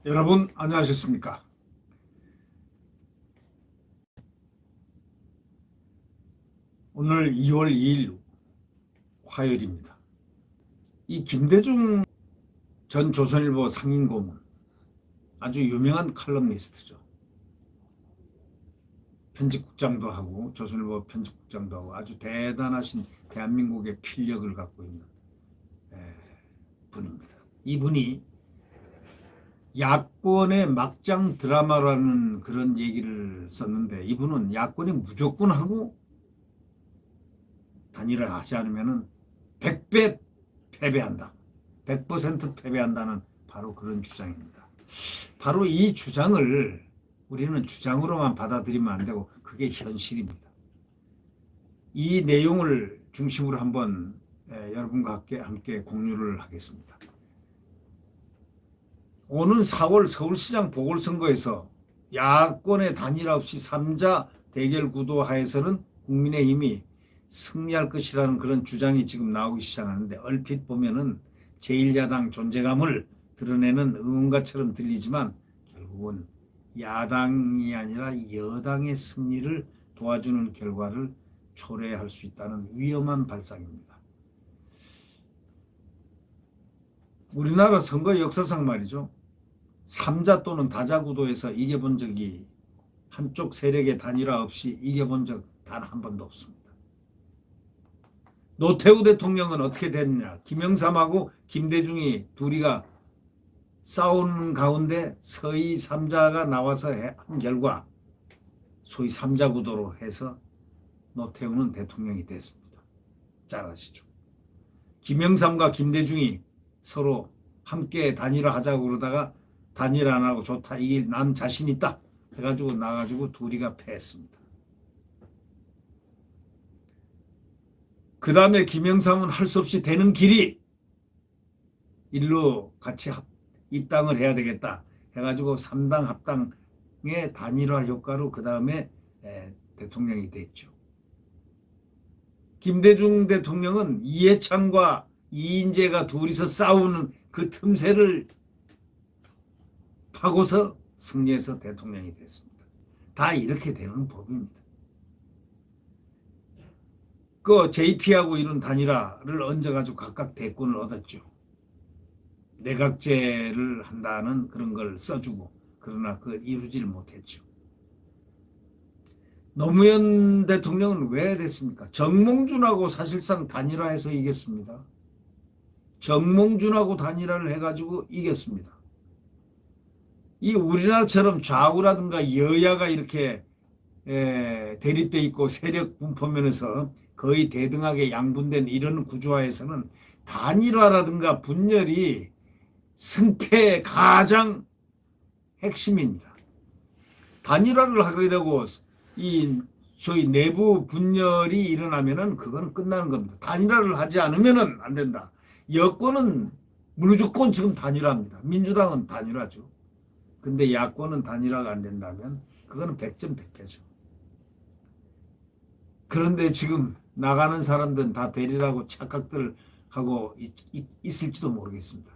여러분 안녕하셨습니까? 오늘 2월 2일 화요일입니다. 이 김대중 전 조선일보 상임고문 아주 유명한 칼럼니스트죠. 편집국장도 하고 조선일보 편집국장도 하고 아주 대단하신 대한민국의 필력을 갖고 있는 에, 분입니다. 이분이 야권의 막장 드라마라는 그런 얘기를 썼는데 이분은 야권이 무조건 하고 단일을 하지 않으면 100배 패배한다. 100% 패배한다는 바로 그런 주장입니다. 바로 이 주장을 우리는 주장으로만 받아들이면 안 되고 그게 현실입니다. 이 내용을 중심으로 한번 여러분과 함께 공유를 하겠습니다. 오는 4월 서울시장 보궐선거에서 야권의 단일화 없이 3자 대결 구도 하에서는 국민의힘이 승리할 것이라는 그런 주장이 지금 나오기 시작하는데 얼핏 보면은 제1야당 존재감을 드러내는 응원가처럼 들리지만 결국은 야당이 아니라 여당의 승리를 도와주는 결과를 초래할 수 있다는 위험한 발상입니다. 우리나라 선거 역사상 말이죠. 3자 또는 다자 구도에서 이겨본 적이 한쪽 세력의 단일화 없이 이겨본 적 단 한 번도 없습니다. 노태우 대통령은 어떻게 됐느냐. 김영삼하고 김대중이 둘이가 싸우는 가운데 서희 3자가 나와서 한 결과 소위 3자 구도로 해서 노태우는 대통령이 됐습니다. 잘 아시죠? 김영삼과 김대중이 서로 함께 단일화 하자고 그러다가 단일화 안 하고 좋다. 이게 난 자신 있다. 해가지고 나가지고 둘이가 패했습니다. 그 다음에 김영삼은 할 수 없이 되는 길이 일로 같이 입당을 해야 되겠다. 해가지고 3당 합당의 단일화 효과로 그 다음에 대통령이 됐죠. 김대중 대통령은 이해창과 이인재가 둘이서 싸우는 그 틈새를 파고서 승리해서 대통령이 됐습니다. 다 이렇게 되는 법입니다. 그 JP하고 이런 단일화를 얹어가지고 각각 대권을 얻었죠. 내각제를 한다는 그런 걸 써주고 그러나 그걸 이루지를 못했죠. 노무현 대통령은 왜 됐습니까? 정몽준하고 사실상 단일화해서 이겼습니다. 정몽준하고 단일화를 해가지고 이겼습니다. 이 우리나라처럼 좌우라든가 여야가 이렇게 대립돼 있고 세력 분포 면에서 거의 대등하게 양분된 이런 구조화에서는 단일화라든가 분열이 승패의 가장 핵심입니다. 단일화를 하게 되고 이 소위 내부 분열이 일어나면은 그거는 끝나는 겁니다. 단일화를 하지 않으면은 안 된다. 여권은 무조건 지금 단일화입니다. 민주당은 단일화죠. 근데 야권은 단일화가 안 된다면 그거는 100점 100패죠. 그런데 지금 나가는 사람들은 다 대리라고 착각들 하고 있을지도 모르겠습니다.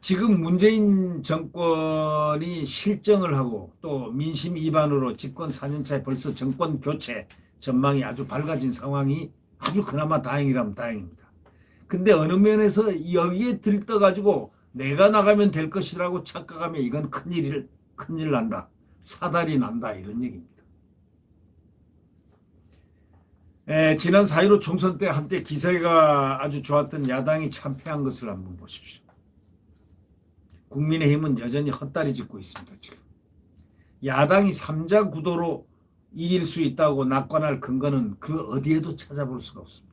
지금 문재인 정권이 실정을 하고 또 민심 위반으로 집권 4년차에 벌써 정권 교체 전망이 아주 밝아진 상황이 아주 그나마 다행이라면 다행입니다. 근데 어느 면에서 여기에 들떠가지고 내가 나가면 될 것이라고 착각하면 이건 큰일 난다. 사달이 난다. 이런 얘기입니다. 지난 4.15 총선 때 한때 기세가 아주 좋았던 야당이 참패한 것을 한번 보십시오. 국민의힘은 여전히 헛다리 짚고 있습니다. 지금 야당이 3자 구도로 이길 수 있다고 낙관할 근거는 그 어디에도 찾아볼 수가 없습니다.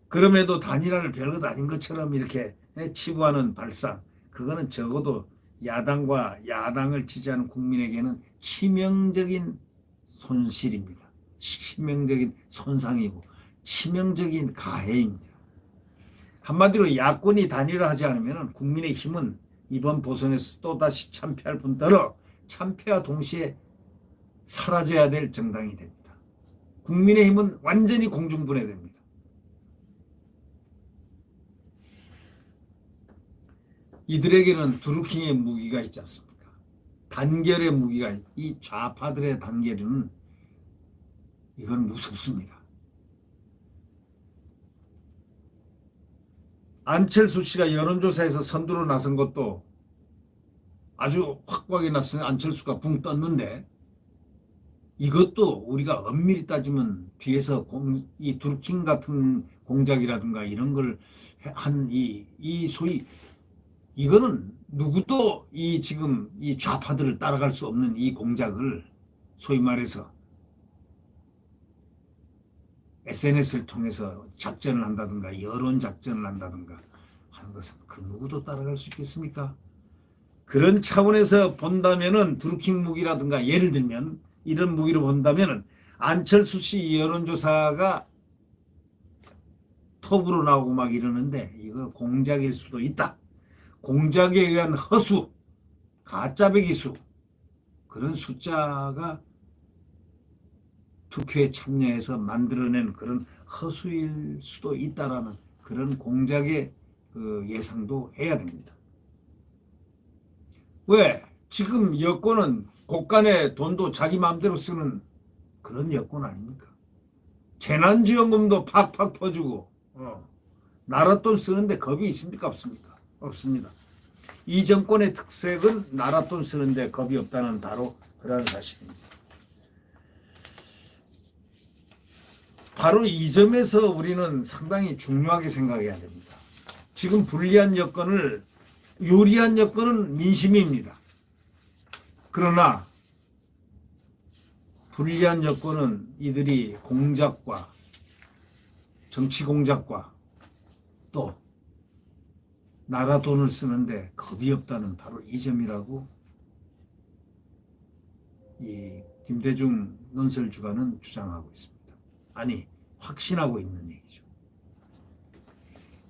그럼에도 단일화를 별것 아닌 것처럼 이렇게 치부하는 발상, 그거는 적어도 야당과 야당을 지지하는 국민에게는 치명적인 손실입니다. 치명적인 손상이고 치명적인 가해입니다. 한마디로 야권이 단일화하지 않으면 국민의힘은 이번 보선에서 또다시 참패할 뿐더러 참패와 동시에 사라져야 될 정당이 됩니다. 국민의힘은 완전히 공중분해됩니다. 이들에게는 드루킹의 무기가 있지 않습니까? 단결의 무기가, 이 좌파들의 단결은 이건 무섭습니다. 안철수 씨가 여론조사에서 선두로 나선 것도 아주 확고하게 나선 안철수가 붕 떴는데, 이것도 우리가 엄밀히 따지면 뒤에서 이 드루킹 같은 공작이라든가 이런 걸 한 이 소위 이거는 누구도 이 지금 이 좌파들을 따라갈 수 없는 이 공작을 소위 말해서 SNS를 통해서 작전을 한다든가 여론 작전을 한다든가 하는 것은 그 누구도 따라갈 수 있겠습니까? 그런 차원에서 본다면은 드루킹 무기라든가 예를 들면 이런 무기로 본다면은 안철수 씨 여론조사가 톱으로 나오고 막 이러는데 이거 공작일 수도 있다. 공작에 의한 허수, 가짜배기수 그런 숫자가 투표에 참여해서 만들어낸 그런 허수일 수도 있다라는 그런 공작의 그 예상도 해야 됩니다. 왜? 지금 여권은 곳간에 돈도 자기 마음대로 쓰는 그런 여권 아닙니까? 재난지원금도 팍팍 퍼주고 나라 돈 쓰는데 겁이 있습니까? 없습니까? 없습니다. 이 정권의 특색은 나라 돈 쓰는데 겁이 없다는 바로 그런 사실입니다. 바로 이 점에서 우리는 상당히 중요하게 생각해야 됩니다. 지금 불리한 여건을 유리한 여건은 민심입니다. 그러나 불리한 여건은 이들이 공작과 정치 공작과 또 나라 돈을 쓰는데 겁이 없다는 바로 이 점이라고 이 김대중 논설주간은 주장하고 있습니다. 아니 확신하고 있는 얘기죠.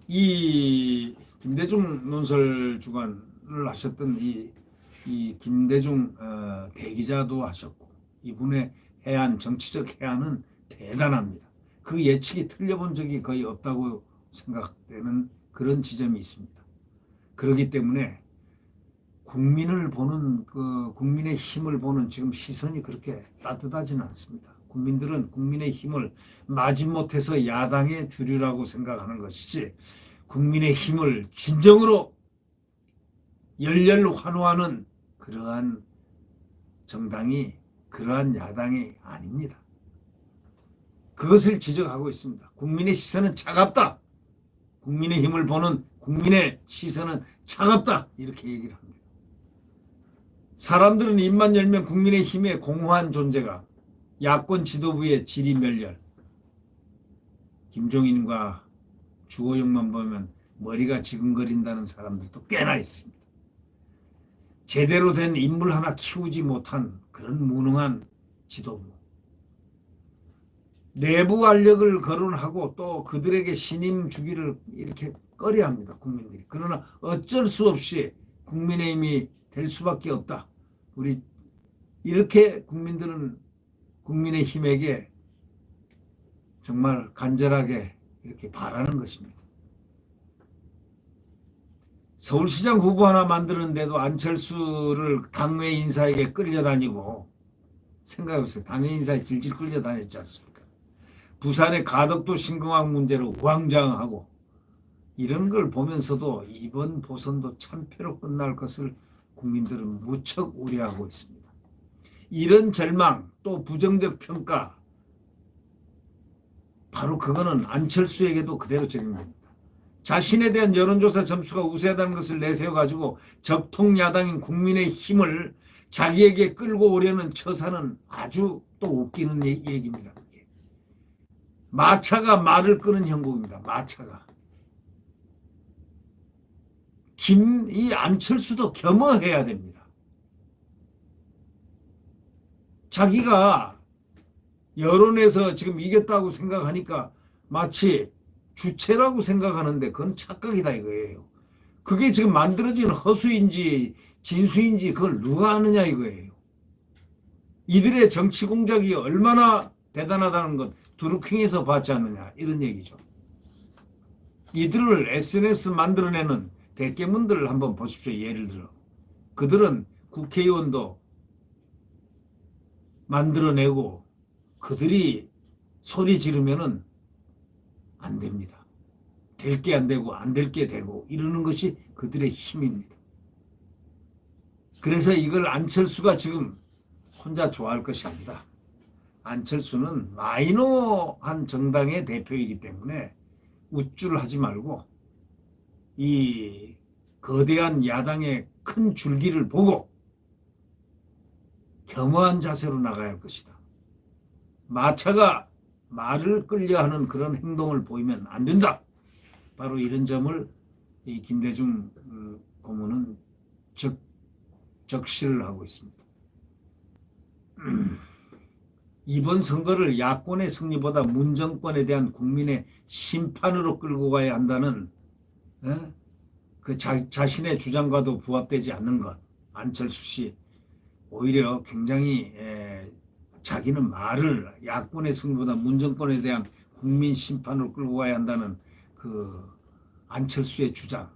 이 김대중 논설주간을 하셨던 이 김대중 대기자도 하셨고 이분의 해안 정치적 해안은 대단합니다. 그 예측이 틀려본 적이 거의 없다고 생각되는 그런 지점이 있습니다. 그렇기 때문에 국민을 보는 그 국민의 힘을 보는 지금 시선이 그렇게 따뜻하지는 않습니다. 국민들은 국민의 힘을 마지못해서 야당의 주류라고 생각하는 것이지 국민의 힘을 진정으로 열렬 환호하는 그러한 정당이 그러한 야당이 아닙니다. 그것을 지적하고 있습니다. 국민의 시선은 차갑다. 국민의 힘을 보는 국민의 시선은 차갑다. 이렇게 얘기를 합니다. 사람들은 입만 열면 국민의 힘의 공허한 존재가 야권 지도부의 지리멸렬 김종인과 주호영만 보면 머리가 지근거린다는 사람들도 꽤나 있습니다. 제대로 된 인물 하나 키우지 못한 그런 무능한 지도부. 내부 알력을 거론하고 또 그들에게 신임 주기를 이렇게 꺼려합니다. 국민들이. 그러나 어쩔 수 없이 국민의힘이 될 수밖에 없다. 우리 이렇게 국민들은 국민의힘에게 정말 간절하게 이렇게 바라는 것입니다. 서울시장 후보 하나 만드는데도 안철수를 당외 인사에게 끌려다니고 생각해보세요. 당외 인사에 질질 끌려다녔지 않습니까? 부산의 가덕도 신공항 문제로 우왕좌왕하고 이런 걸 보면서도 이번 보선도 참패로 끝날 것을 국민들은 무척 우려하고 있습니다. 이런 절망 또 부정적 평가 바로 그거는 안철수에게도 그대로 적용됩니다. 자신에 대한 여론조사 점수가 우세하다는 것을 내세워가지고 적통야당인 국민의힘을 자기에게 끌고 오려는 처사는 아주 또 웃기는 얘기입니다. 마차가 말을 끄는 형국입니다. 마차가. 이 안철수도 겸허해야 됩니다. 자기가 여론에서 지금 이겼다고 생각하니까 마치 주체라고 생각하는데 그건 착각이다 이거예요. 그게 지금 만들어진 허수인지 진수인지 그걸 누가 아느냐 이거예요. 이들의 정치 공작이 얼마나 대단하다는 것 드루킹에서 봤지 않느냐 이런 얘기죠. 이들을 SNS 만들어내는 대깨문들을 한번 보십시오. 예를 들어 그들은 국회의원도 만들어내고 그들이 소리 지르면은 안 됩니다. 될 게 안 되고 안 될 게 되고 이러는 것이 그들의 힘입니다. 그래서 이걸 안철수가 지금 혼자 좋아할 것이 아니다. 안철수는 마이너한 정당의 대표이기 때문에 우쭐 하지 말고 이 거대한 야당의 큰 줄기를 보고 겸허한 자세로 나가야 할 것이다. 마차가 말을 끌려하는 그런 행동을 보이면 안 된다. 바로 이런 점을 이 김대중 고문은 적시를 하고 있습니다. 이번 선거를 야권의 승리보다 문정권에 대한 국민의 심판으로 끌고 가야 한다는 그 자신의 주장과도 부합되지 않는 것. 안철수 씨 오히려 굉장히 자기는 말을 야권의 승리보다 문정권에 대한 국민 심판으로 끌고 가야 한다는 그 안철수의 주장,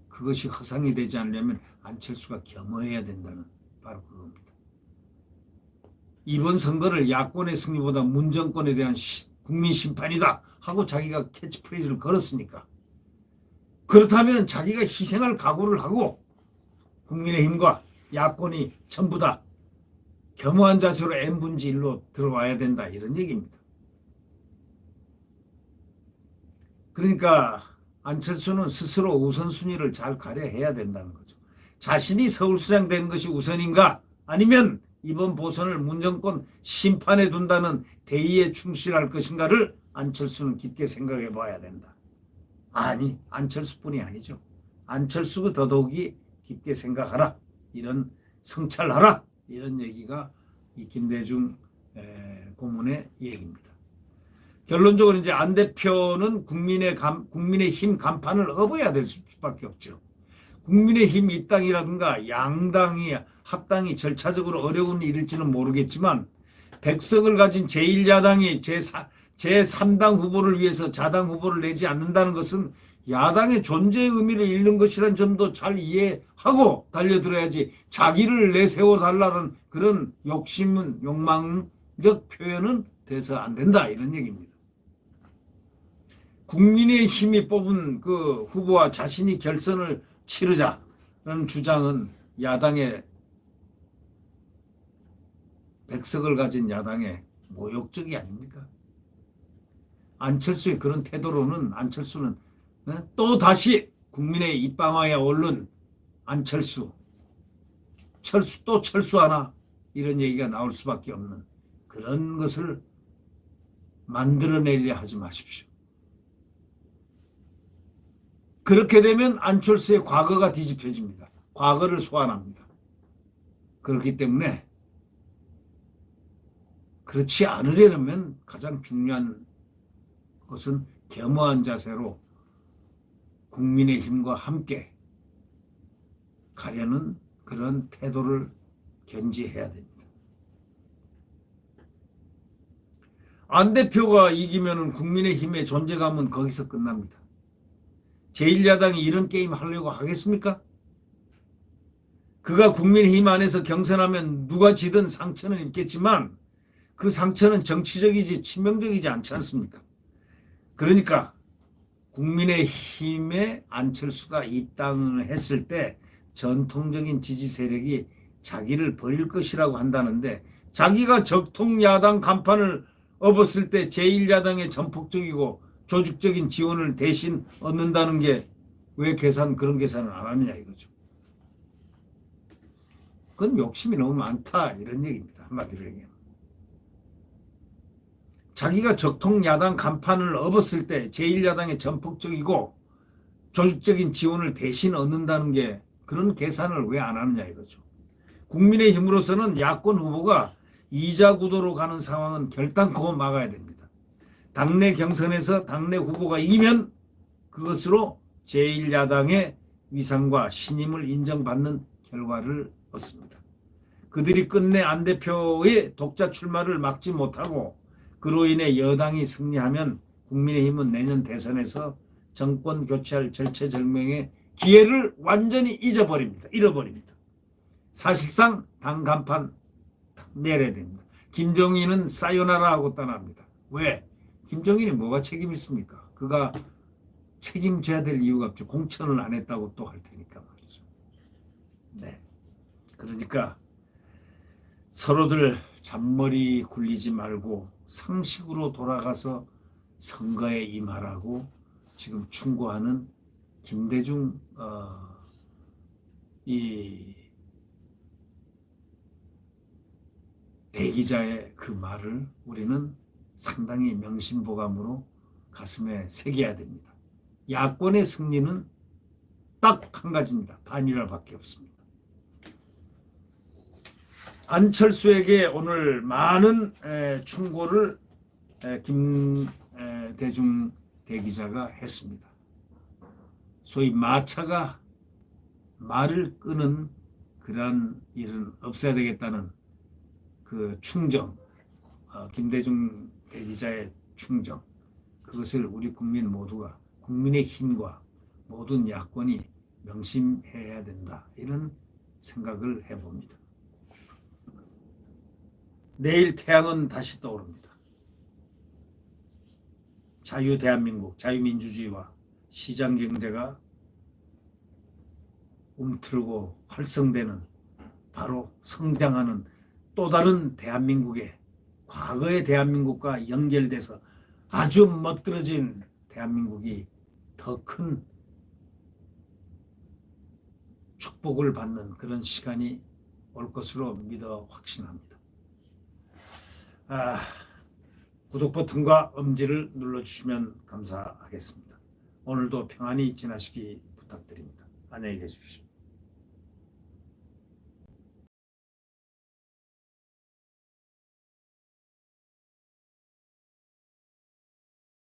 그것이 허상이 되지 않으려면 안철수가 겸허해야 된다는 바로 그겁니다. 이번 선거를 야권의 승리보다 문정권에 대한 국민 심판이다 하고 자기가 캐치프레이즈를 걸었으니까, 그렇다면 자기가 희생할 각오를 하고 국민의힘과 야권이 전부 다 겸허한 자세로 N분지 1로 들어와야 된다, 이런 얘기입니다. 그러니까 안철수는 스스로 우선순위를 잘 가려해야 된다는 거죠. 자신이 서울시장 되는 것이 우선인가, 아니면 이번 보선을 문정권 심판에 둔다는 대의에 충실할 것인가를 안철수는 깊게 생각해 봐야 된다. 아니, 안철수뿐이 아니죠. 안철수가 더더욱이 깊게 생각하라, 이런 성찰하라, 이런 얘기가 이 김대중 고문의 얘기입니다. 결론적으로 이제 안 대표는 국민의힘 간판을 업어야 될 수밖에 없죠. 국민의힘 입당이라든가 양당이 합당이 절차적으로 어려운 일일지는 모르겠지만 100석을 가진 제1야당이 제3당 후보를 위해서 자당 후보를 내지 않는다는 것은 야당의 존재의 의미를 잃는 것이라는 점도 잘 이해하고 달려들어야지, 자기를 내세워달라는 그런 욕심은, 욕망적 표현은 돼서 안 된다, 이런 얘기입니다. 국민의힘이 뽑은 그 후보와 자신이 결선을 치르자라는 주장은 야당의 100석을 가진 야당의 모욕적이 아닙니까? 안철수의 그런 태도로는 안철수는 또 다시 국민의 입방아에 오른 안철수, 또 철수하나, 이런 얘기가 나올 수밖에 없는 그런 것을 만들어내려 하지 마십시오. 그렇게 되면 안철수의 과거가 뒤집혀집니다. 과거를 소환합니다. 그렇기 때문에 그렇지 않으려면 가장 중요한 것은 겸허한 자세로 국민의힘과 함께 가려는 그런 태도를 견지해야 됩니다. 안 대표가 이기면 국민의힘의 존재감은 거기서 끝납니다. 제1야당이 이런 게임 하려고 하겠습니까? 그가 국민의힘 안에서 경선하면 누가 지든 상처는 입겠지만 그 상처는 정치적이지 치명적이지 않지 않습니까? 그러니까 국민의힘에 안철수가 입당을 했을 때 전통적인 지지 세력이 자기를 버릴 것이라고 한다는데, 자기가 적통야당 간판을 업었을 때 제1야당의 전폭적이고 조직적인 지원을 대신 얻는다는 게 왜 그런 계산을 안 하느냐 이거죠. 그건 욕심이 너무 많다, 이런 얘기입니다. 한마디로 얘기하면. 자기가 적통야당 간판을 업었을 때 제1야당의 전폭적이고 조직적인 지원을 대신 얻는다는 게 그런 계산을 왜 안 하느냐 이거죠. 국민의힘으로서는 야권 후보가 이자 구도로 가는 상황은 결단코 막아야 됩니다. 당내 경선에서 당내 후보가 이기면 그것으로 제1야당의 위상과 신임을 인정받는 결과를 얻습니다. 그들이 끝내 안 대표의 독자 출마를 막지 못하고 그로 인해 여당이 승리하면 국민의힘은 내년 대선에서 정권 교체할 절체절명의 기회를 완전히 잃어버립니다. 사실상 당 간판 내려야 됩니다. 김정일은 사요나라 하고 떠납니다. 왜? 김정일이 뭐가 책임 있습니까? 그가 책임져야 될 이유가 없죠. 공천을 안 했다고 또 할 테니까 말이죠. 네. 그러니까 서로들 잔머리 굴리지 말고 상식으로 돌아가서 선거에 임하라고 지금 충고하는 김대중 이 대기자의 그 말을 우리는 상당히 명심보감으로 가슴에 새겨야 됩니다. 야권의 승리는 딱 한 가지입니다. 단일화밖에 없습니다. 안철수에게 오늘 많은 충고를 김대중 대기자가 했습니다. 소위 마차가 말을 끄는 그러한 일은 없어야 되겠다는 그 충정, 김대중 대기자의 충정, 그것을 우리 국민 모두가 국민의 힘과 모든 야권이 명심해야 된다, 이런 생각을 해봅니다. 내일 태양은 다시 떠오릅니다. 자유 대한민국, 자유민주주의와 시장경제가 움틀고 활성되는, 바로 성장하는 또 다른 대한민국의, 과거의 대한민국과 연결돼서 아주 멋들어진 대한민국이 더 큰 축복을 받는 그런 시간이 올 것으로 믿어 확신합니다. 구독 버튼과 엄지를 눌러주시면 감사하겠습니다. 오늘도 평안히 지나시기 부탁드립니다. 안녕히 계십시오.